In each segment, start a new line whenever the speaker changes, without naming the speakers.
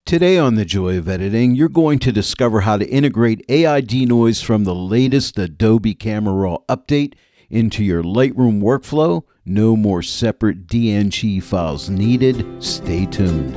Today on The Joy of Editing, you're going to discover how to integrate AI Denoise from the latest Adobe Camera Raw update into your Lightroom workflow. No more separate DNG files needed. Stay tuned.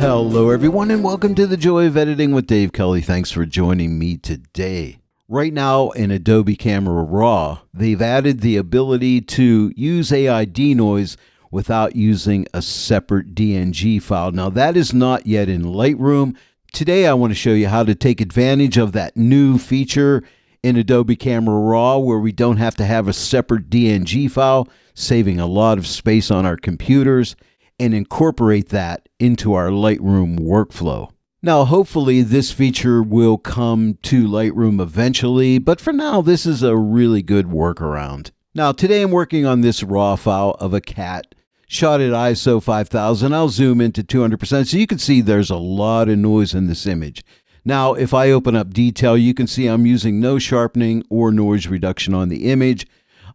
Hello everyone and welcome to The Joy of Editing with Dave Kelly. Thanks for joining me today. Right now in Adobe Camera Raw, they've added the ability to use AI Denoise without using a separate DNG file. Now that is not yet in Lightroom. Today I want to show you how to take advantage of that new feature in Adobe Camera Raw where we don't have to have a separate DNG file, saving a lot of space on our computers, and incorporate that into our Lightroom workflow. Now hopefully this feature will come to Lightroom eventually, but for now this is a really good workaround. Now today I'm working on this raw file of a cat shot at ISO 5000. I'll zoom into 200% so you can see there's a lot of noise in this image. Now, if I open up detail, you can see I'm using no sharpening or noise reduction on the image.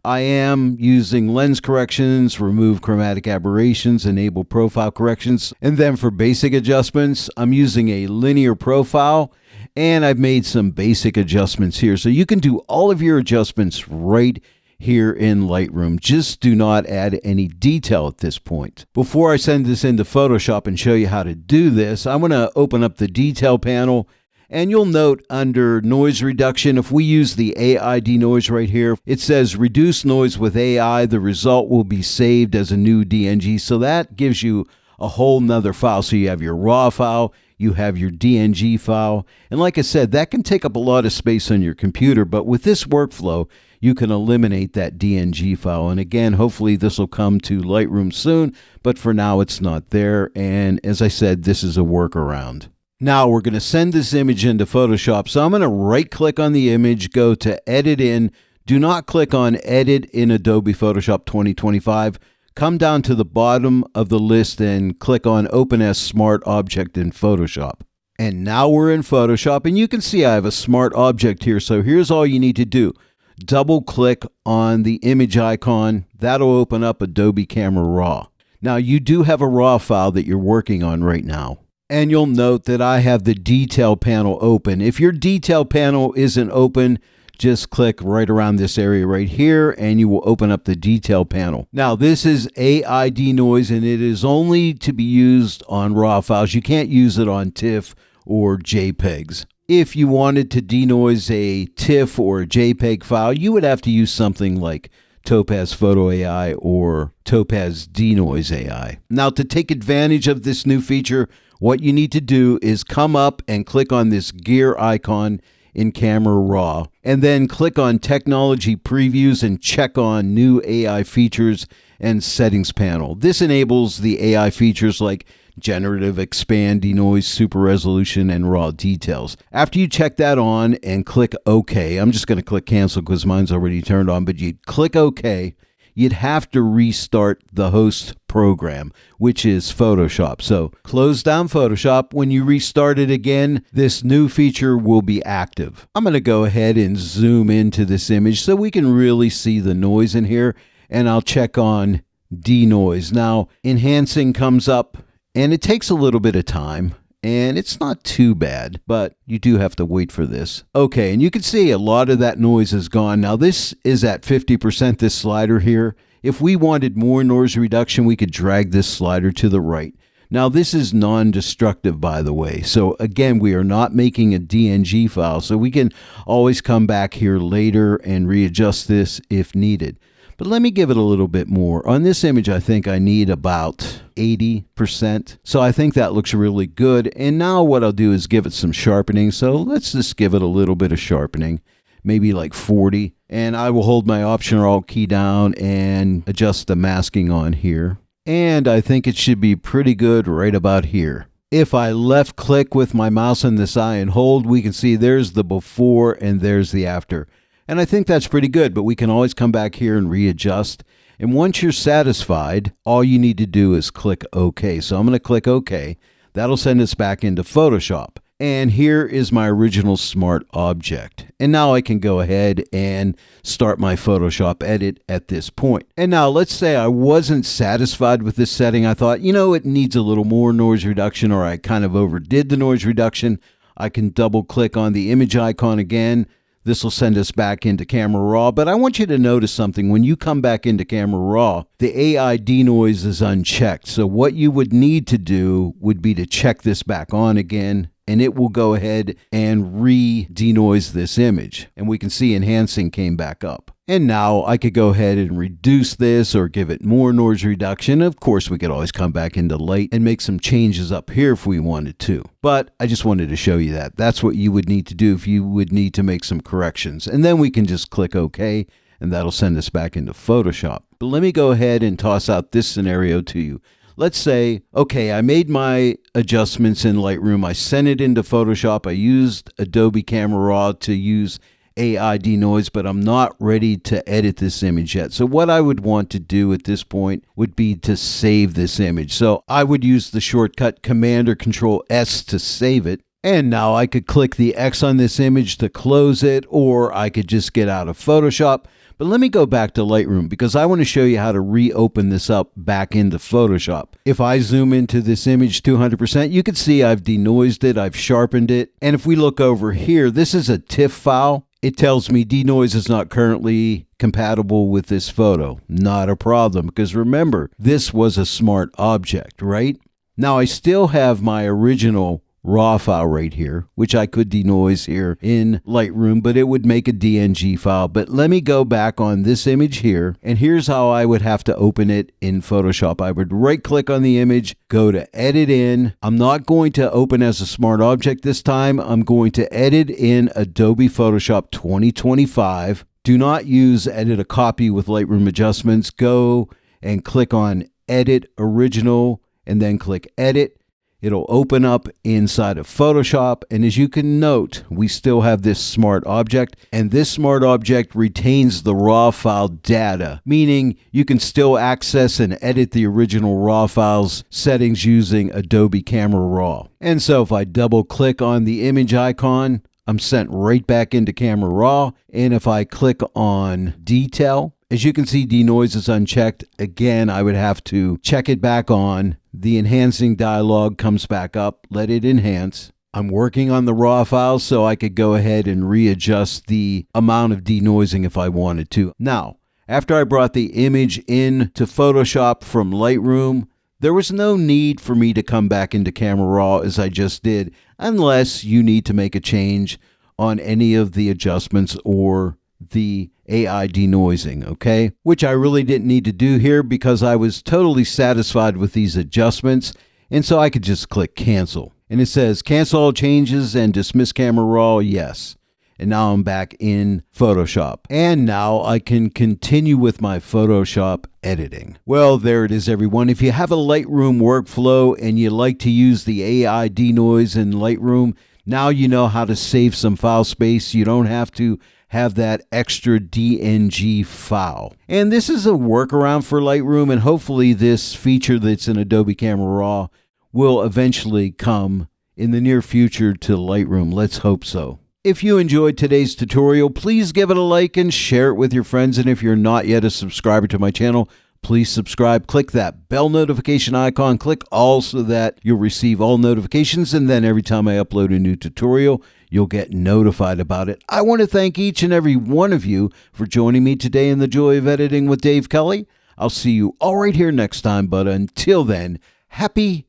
I am using lens corrections, remove chromatic aberrations, enable profile corrections. And then for basic adjustments, I'm using a linear profile and I've made some basic adjustments here. So you can do all of your adjustments right here in Lightroom. Just do not add any detail at this point. Dbefore I send this into Photoshop and show you how to do this, I'm going to open up the detail panel and you'll note under noise reduction, if we use the AI Denoise right here, it says reduce noise with AI. The result will be saved as a new DNG. So that gives you a whole nother file. So you have your raw file, you have your DNG file. And like I said, that can take up a lot of space on your computer, but with this workflow, you can eliminate that DNG file. And again, hopefully this will come to Lightroom soon, but for now it's not there. And as I said, this is a workaround. Now we're going to send this image into Photoshop. So I'm going to right click on the image, go to Edit In. Do not click on Edit in Adobe Photoshop 2025. Come down to the bottom of the list and click on Open as Smart Object in Photoshop. And now we're in Photoshop and you can see I have a smart object here. So here's all you need to do. Double click on the image icon. That'll open up Adobe Camera Raw. Now you do have a raw file that you're working on right now. And you'll note that I have the detail panel open. If your detail panel isn't open, just click right around this area right here and you will open up the detail panel. Now this is AI Denoise and it is only to be used on raw files. You can't use it on TIFF or JPEGs. If you wanted to denoise a TIFF or a JPEG file, you would have to use something like Topaz Photo AI or Topaz Denoise AI. Now to take advantage of this new feature, what you need to do is come up and click on this gear icon in Camera Raw, and then click on Technology Previews and check on New AI Features and Settings panel. This enables the AI features like Generative, Expand, Denoise, Super Resolution, and Raw Details. After you check that on and click OK, I'm just going to click Cancel because mine's already turned on, but you click OK, you'd have to restart the host program, which is Photoshop. So close down Photoshop. When you restart it again, this new feature will be active. I'm going to go ahead and zoom into this image so we can really see the noise in here, and I'll check on denoise. Now, enhancing comes up, and it takes a little bit of time. And it's not too bad, but you do have to wait for this. Okay, and you can see a lot of that noise is gone. Now this is at 50%, this slider here. If we wanted more noise reduction, we could drag this slider to the right. Now this is non-destructive, by the way. So again, we are not making a DNG file, so we can always come back here later and readjust this if needed. But let me give it a little bit more. On this image, I think I need about 80%. So I think that looks really good. And now what I'll do is give it some sharpening. So let's just give it a little bit of sharpening, maybe like 40. And I will hold my Option or Alt key down and adjust the masking on here. And I think it should be pretty good right about here. If I left click with my mouse on this eye and hold, we can see there's the before and there's the after. And I think that's pretty good, but we can always come back here and readjust. And once you're satisfied, all you need to do is click OK. So I'm going to click OK. That'll send us back into Photoshop. And here is my original smart object. And now I can go ahead and start my Photoshop edit at this point. And now let's say I wasn't satisfied with this setting. I thought, it needs a little more noise reduction, or I kind of overdid the noise reduction. I can double click on the image icon again. This will send us back into Camera Raw, but I want you to notice something. When you come back into Camera Raw, the AI Denoise is unchecked. So what you would need to do would be to check this back on again, and it will go ahead and re-denoise this image. And we can see enhancing came back up. And now I could go ahead and reduce this or give it more noise reduction. Of course, we could always come back into light and make some changes up here if we wanted to. But I just wanted to show you that. That's what you would need to do if you would need to make some corrections. And then we can just click OK, and that'll send us back into Photoshop. But let me go ahead and toss out this scenario to you. Let's say, okay, I made my adjustments in Lightroom. I sent it into Photoshop. I used Adobe Camera Raw to use AI Denoise, but I'm not ready to edit this image yet. So what I would want to do at this point would be to save this image. So I would use the shortcut Command or Control S to save it. And now I could click the X on this image to close it, or I could just get out of Photoshop. But let me go back to Lightroom because I want to show you how to reopen this up back into Photoshop. If I zoom into this image 200%, you can see I've denoised it, I've sharpened it. And if we look over here, this is a TIFF file. It tells me denoise is not currently compatible with this photo. Not a problem, because remember, this was a smart object, right? Now I still have my original raw file right here, which I could denoise here in Lightroom, but it would make a DNG file. But let me go back on this image here, and here's how I would have to open it in Photoshop. I would right click on the image, go to edit in. I'm not going to open as a smart object this time. I'm going to edit in Adobe Photoshop 2025. Do not use edit a copy with Lightroom adjustments. Go and click on edit original and then click edit. It'll open up inside of Photoshop, and as you can note, we still have this smart object, and this smart object retains the raw file data, meaning you can still access and edit the original raw files settings using Adobe Camera Raw. And so if I double click on the image icon, I'm sent right back into Camera Raw, and if I click on detail, as you can see, denoise is unchecked. Again, I would have to check it back on. The enhancing dialog comes back up. Let it enhance. I'm working on the raw files, so I could go ahead and readjust the amount of denoising if I wanted to. Now, after I brought the image into Photoshop from Lightroom, there was no need for me to come back into Camera Raw as I just did, unless you need to make a change on any of the adjustments or the AI denoising, okay? Which I really didn't need to do here because I was totally satisfied with these adjustments, and so I could just click cancel. And it says cancel all changes and dismiss Camera Raw, yes. And now I'm back in Photoshop. And now I can continue with my Photoshop editing. Well, there it is, everyone. If you have a Lightroom workflow and you like to use the AI denoise in Lightroom, now you know how to save some file space. You don't have to have that extra DNG file. And this is a workaround for Lightroom, and hopefully this feature that's in Adobe Camera Raw will eventually come in the near future to Lightroom. Let's hope so. If you enjoyed today's tutorial, please give it a like and share it with your friends. And if you're not yet a subscriber to my channel, please subscribe. Click that bell notification icon. Click all so that you'll receive all notifications. And then every time I upload a new tutorial, you'll get notified about it. I want to thank each and every one of you for joining me today in the Joy of Editing with Dave Kelly. I'll see you all right here next time. But until then, happy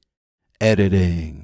editing.